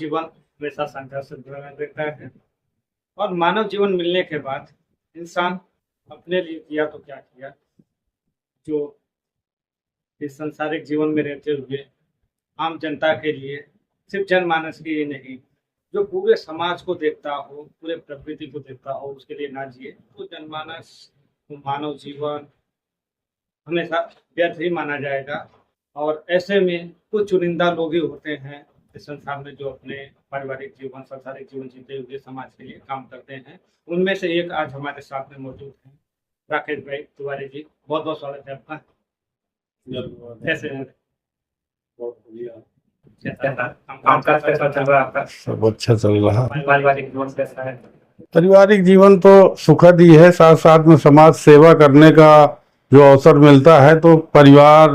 जीवन हमेशा संघर्ष से जुड़ा रहता है और मानव जीवन मिलने के बाद इंसान अपने लिए किया तो क्या किया, जो इस सांसारिक जीवन में रहते हुए आम जनता के लिए, सिर्फ जनमानस के लिए नहीं, जो पूरे समाज को देखता हो, पूरे प्रकृति को देखता हो, उसके लिए ना जिए तो जनमानस, मानव जीवन हमेशा व्यर्थ ही माना जाएगा। और ऐसे में कुछ चुनिंदा लोग ही होते हैं इस संसार में जो अपने पारिवारिक जीवन, सांसारिक जीवन जीते हुए समाज के लिए काम करते हैं। उनमें से एक आज हमारे साथ में मौजूद हैं, राकेश भाई तिवारी जी। बहुत बहुत स्वागत है आपका। कैसे हैं? बहुत बढ़िया। सब अच्छा चल रहा है। पारिवारिक जीवन कैसा है? पारिवारिक जीवन तो सुखद ही है, साथ साथ में समाज सेवा करने का जो अवसर मिलता है तो परिवार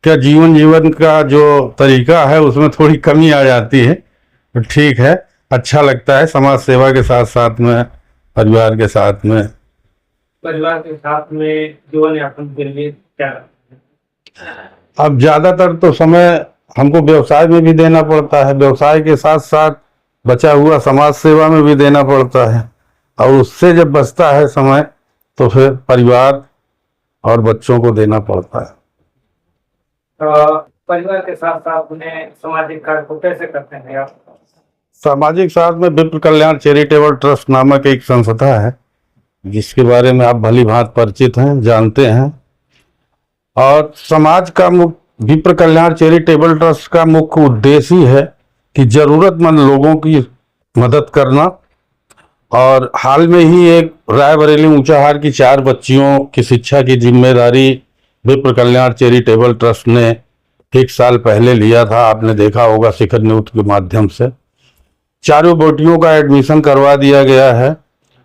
का जीवन का जो तरीका है उसमें थोड़ी कमी आ जाती है। तो ठीक है, अच्छा लगता है समाज सेवा के साथ साथ में परिवार के साथ में जीवन यापन के लिए क्या? अब ज्यादातर तो समय हमको व्यवसाय में भी देना पड़ता है, व्यवसाय के साथ साथ बचा हुआ समाज सेवा में भी देना पड़ता है, और उससे जब बचता है समय तो फिर परिवार और बच्चों को देना पड़ता है। परिवार के साथ साथ में सामाजिक कार्य को कैसे करते हैं आप? सामाजिक साथ में विप्र कल्याण चैरिटेबल ट्रस्ट नामक एक संस्था है जिसके बारे में आप भली भांति परिचित हैं, जानते हैं। और समाज का विप्र कल्याण चैरिटेबल ट्रस्ट का मुख्य उद्देश्य ही है कि जरूरतमंद लोगों की मदद करना। और हाल में ही एक रायबरेली ऊंचाहार की 4 बच्चियों की शिक्षा की जिम्मेदारी विप्र कल्याण चैरिटेबल ट्रस्ट ने 1 साल पहले लिया था। आपने देखा होगा शिखर न्यूज के माध्यम से। 4 बेटियों का एडमिशन करवा दिया गया है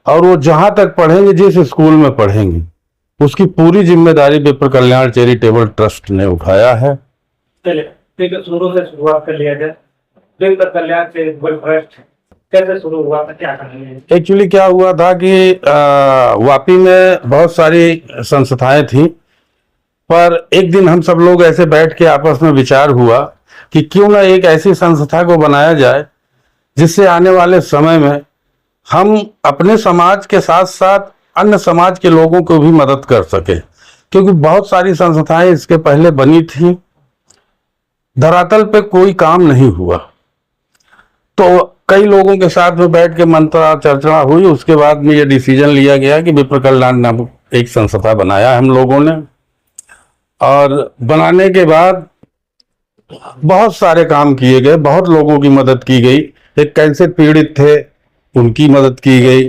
और वो जहां तक पढ़ेंगे, जिस स्कूल में पढ़ेंगे, उसकी पूरी जिम्मेदारी विप्र कल्याण चैरिटेबल ट्रस्ट ने उठाया है। चलिए शुरू से शुरुआत कर लिया जाए। विप्र कल्याण चैरिटेबल ट्रस्ट कैसे शुरू हुआ था, क्या कहानी? एक्चुअली क्या हुआ था कि वापी में बहुत सारी संस्थाएं थी, पर एक दिन हम सब लोग ऐसे बैठ के आपस में विचार हुआ कि क्यों ना एक ऐसी संस्था को बनाया जाए जिससे आने वाले समय में हम अपने समाज के साथ साथ अन्य समाज के लोगों को भी मदद कर सके। क्योंकि बहुत सारी संस्थाएं इसके पहले बनी थी, धरातल पे कोई काम नहीं हुआ। तो कई लोगों के साथ में बैठ के मंत्रा चर्चा हुई, उसके बाद में ये डिसीजन लिया गया कि विप्र कल्याण नामक एक संस्था बनाया हम लोगों ने। और बनाने के बाद बहुत सारे काम किए गए, बहुत लोगों की मदद की गई। एक कैंसर पीड़ित थे, उनकी मदद की गई।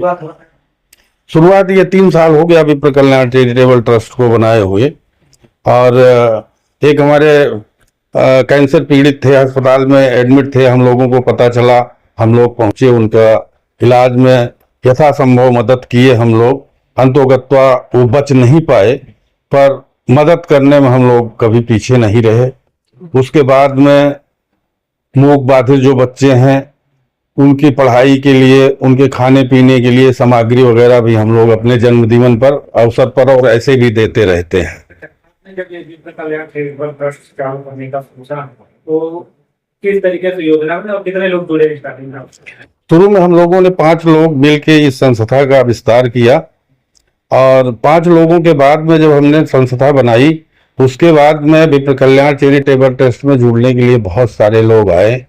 शुरुआत ये 3 साल हो गया विप्र कल्याण चैरिटेबल ट्रस्ट को बनाए हुए। और एक हमारे कैंसर पीड़ित थे, अस्पताल में एडमिट थे, हम लोगों को पता चला, हम लोग पहुंचे, उनका इलाज में यथासंभव मदद किए हम लोग। अंतोगत्वा वो बच नहीं पाए, पर मदद करने में हम लोग कभी पीछे नहीं रहे। उसके बाद में मूक बाधित जो बच्चे हैं उनकी पढ़ाई के लिए, उनके खाने पीने के लिए सामग्री वगैरह भी हम लोग अपने जन्मदिन पर, अवसर पर और ऐसे भी देते रहते हैं। जब ये विप्र कल्याण चैरिटेबल ट्रस्ट चालू करने का सोचा तो किस तरीके से योजना में और कितने लोग जुड़े स्टार्टिंग में? शुरू में हम लोगों ने 5 लोग मिलके इस संस्था का विस्तार किया, और 5 लोगों के बाद में जब हमने संस्था बनाई, उसके बाद में विप्र कल्याण चैरिटेबल ट्रस्ट में जुड़ने के लिए बहुत सारे लोग आए।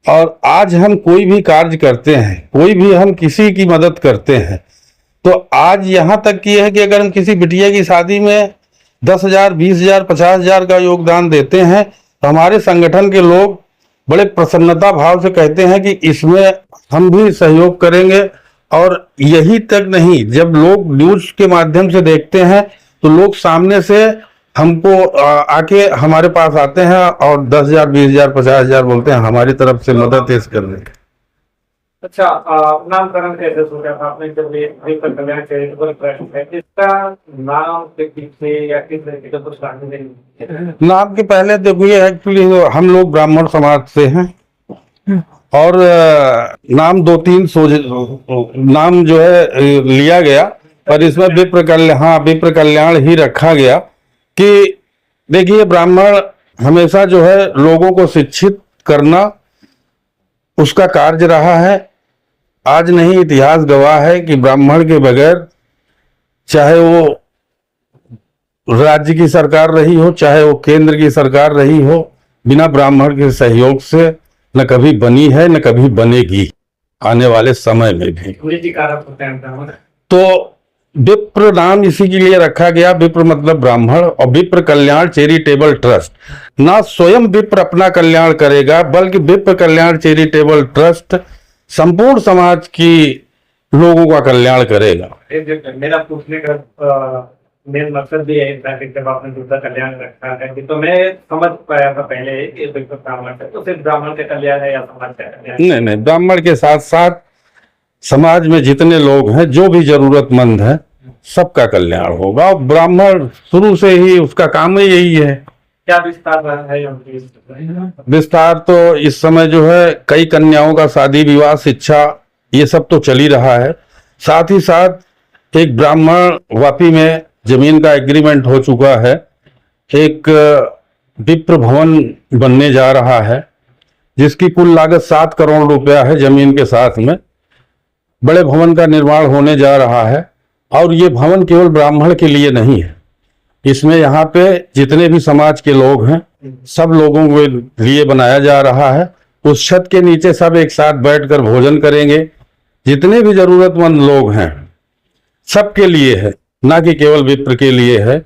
और आज हम कोई भी कार्य करते हैं, कोई भी हम किसी की मदद करते हैं, तो आज यहाँ तक की है कि अगर हम किसी बिटिया की शादी में 10,000, 20,000, 50,000 का योगदान देते हैं तो हमारे संगठन के लोग बड़े प्रसन्नता भाव से कहते हैं कि इसमें हम भी सहयोग करेंगे। और यही तक नहीं, जब लोग न्यूज के माध्यम से देखते हैं तो लोग सामने से हमको आके हमारे पास आते हैं और 10,000, 20,000, 50,000 बोलते हैं हमारी तरफ से मदद इस करने की। अच्छा, नामकरण कैसे सोचा था आपने जब ये विप्र कल्याण चैरिटेबल ट्रस्ट है? इसका नाम के पीछे या किस तरीके का कुछ कारण नहीं? नाम के पहले देखिए, एक्चुअली हम लोग ब्राह्मण समाज से हैं और नाम 2-3 नाम जो है लिया गया, पर इसमें विप्र कल्याण ही रखा गया। कि देखिए, ब्राह्मण हमेशा जो है लोगों को शिक्षित करना उसका कार्य रहा है। आज नहीं, इतिहास गवाह है कि ब्राह्मण के बगैर, चाहे वो राज्य की सरकार रही हो, चाहे वो केंद्र की सरकार रही हो, बिना ब्राह्मण के सहयोग से न कभी बनी है न कभी बनेगी आने वाले समय में भी। जी कारक होते हैं ब्राह्मण। तो विप्र नाम इसी के लिए रखा गया, विप्र मतलब ब्राह्मण, और विप्र कल्याण चैरिटेबल ट्रस्ट। ना स्वयं विप्र अपना कल्याण करेगा, बल्कि विप्र कल्याण चैरिटेबल ट्रस्ट संपूर्ण समाज की लोगों का कल्याण करेगा। मेरा पूछने का मेन मकसद भी है कि जब आपने दूसरा कल्याण रखा है तो मैं समझ पाया था पहले कि बिल्कुल ब्राह्मण है तो सिर्फ ब्राह्मण का कल्याण है या समाज का कल्याण? नहीं नहीं, ब्राह्मण के साथ साथ समाज में जितने लोग हैं, जो भी जरूरतमंद है, सबका कल्याण होगा। और ब्राह्मण शुरू से ही उसका काम ही यही है। क्या विस्तार रहा है उनकी? विस्तार तो इस समय जो है, कई कन्याओं का शादी विवाह, शिक्षा, ये सब तो चल ही रहा है। साथ ही साथ एक ब्राह्मण वापी में जमीन का एग्रीमेंट हो चुका है। एक विप्र भवन बनने जा रहा है, जिसकी कुल लागत 7 करोड़ रुपया है जमीन के साथ में। बड़े भवन का निर्माण होने जा रहा है, और ये भवन केवल ब्राह्मण के लिए नहीं है। इसमें यहाँ पे जितने भी समाज के लोग हैं, सब लोगों के लिए बनाया जा रहा है। उस छत के नीचे सब एक साथ बैठकर भोजन करेंगे। जितने भी जरूरतमंद लोग हैं, सबके लिए है, ना कि केवल विप्र के लिए है।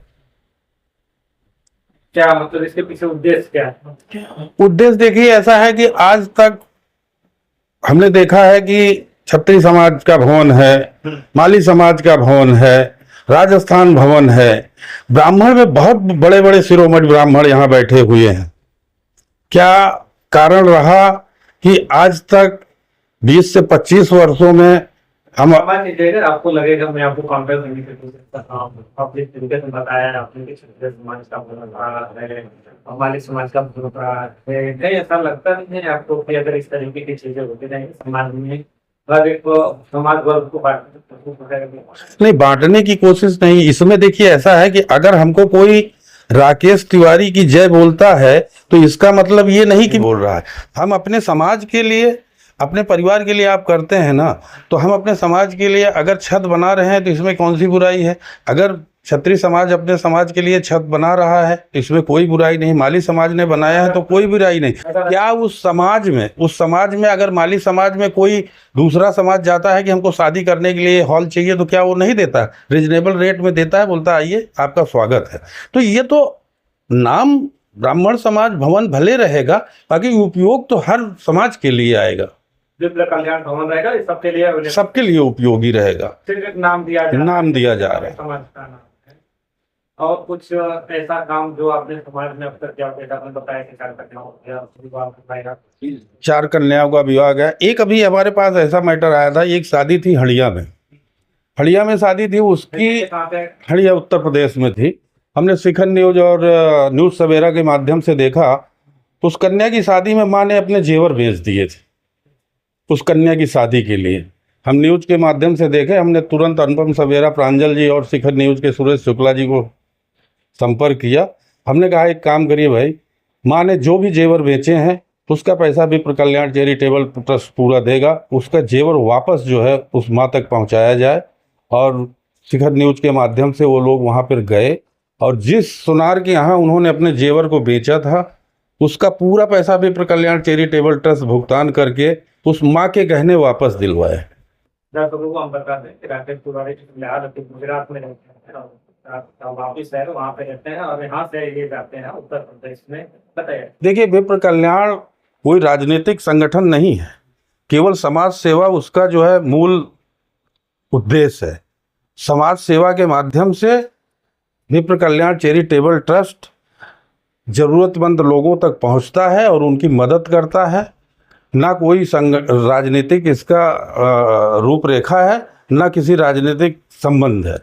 क्या मतलब इसके पीछे उद्देश्य क्या है? उद्देश्य देखिए, ऐसा है कि आज तक हमने देखा है कि क्षत्रिय समाज का भवन है, माली समाज का भवन है, राजस्थान भवन है। ब्राह्मण में बहुत बड़े बड़े शिरोमणि ब्राह्मण यहाँ बैठे हुए हैं। क्या कारण रहा कि आज तक 20 से 25 वर्षों में हम आपको लगेगा, मैं आपको कंपेयर करने की कोशिश कर रहा हूँ। आपने तरीके से बताया आपने कि क्षत्रिय समाज का भवन रहा है, हमारे समाज का भवन रहा है। नहीं, ऐसा लगता नहीं है आपको कि अगर इस तरीके की चीजें होती रहेंगी समाज में, हर एक समाज वर्ग को नहीं, बांटने की कोशिश नहीं। इसमें देखिए, ऐसा है कि अगर हमको कोई राकेश तिवारी की जय बोलता है, तो इसका मतलब ये नहीं कि बोल रहा है। हम अपने समाज के लिए, अपने परिवार के लिए आप करते हैं ना, तो हम अपने समाज के लिए अगर छत बना रहे हैं तो इसमें कौन सी बुराई है। अगर क्षत्रिय समाज अपने समाज के लिए छत बना रहा है तो इसमें कोई बुराई नहीं। माली समाज ने बनाया है तो कोई बुराई नहीं। क्या उस समाज में अगर माली समाज में कोई दूसरा समाज जाता है कि हमको शादी करने के लिए हॉल चाहिए, तो क्या वो नहीं देता? रिजनेबल रेट में देता है, बोलता है आइए आपका स्वागत है। तो ये तो नाम ब्राह्मण समाज भवन भले रहेगा, बाकी उपयोग तो हर समाज के लिए आएगा। विप्र कल्याण भवन रहेगा, सबके लिए उपयोगी रहेगा। सिर्फ एक नाम दिया जा रहा है, समाज का नाम है। और कुछ ऐसा काम जो आपने समाज में अब तक क्या आपने बताया कि 4 कन्याओं हो गया, 4 कन्याओं का विवाह गया। एक अभी हमारे पास ऐसा मैटर आया था, एक शादी थी हड़िया में शादी थी उसकी। हड़िया उत्तर प्रदेश में थी। हमने शिखर न्यूज और न्यूज सवेरा के माध्यम से देखा, उस कन्या की शादी में माँ ने अपने जेवर बेच दिए थे उस कन्या की शादी के लिए। हम न्यूज के माध्यम से देखे, हमने तुरंत अनुपम सवेरा प्रांजल जी और शिखर न्यूज के सुरेश शुक्ला जी को संपर्क किया। हमने कहा एक काम करिए भाई, माँ ने जो भी जेवर बेचे हैं उसका पैसा विप्र कल्याण चैरिटेबल ट्रस्ट पूरा देगा। उसका जेवर वापस जो है उस माँ तक पहुँचाया जाए। और शिखर न्यूज के माध्यम से वो लोग वहाँ पर गए, और जिस सुनार के यहाँ उन्होंने अपने जेवर को बेचा था, उसका पूरा पैसा विप्र कल्याण चैरिटेबल ट्रस्ट भुगतान करके उस माँ के गहने वापस दिलवाए। दर्शकों को हम बता दें कि राकेश तिवारी गुजरात में रहते हैं, वापिस है वहाँ पे रहते हैं, और यहाँ से ये जाते हैं उत्तर प्रदेश में। बताइए। देखिए, विप्र कल्याण कोई राजनीतिक संगठन नहीं है, केवल समाज सेवा उसका जो है मूल उद्देश्य है। समाज सेवा के माध्यम से विप्र कल्याण चैरिटेबल ट्रस्ट जरूरतमंद लोगों तक पहुंचता है और उनकी मदद करता है। ना कोई राजनीतिक इसका रूपरेखा है, ना किसी राजनीतिक संबंध है।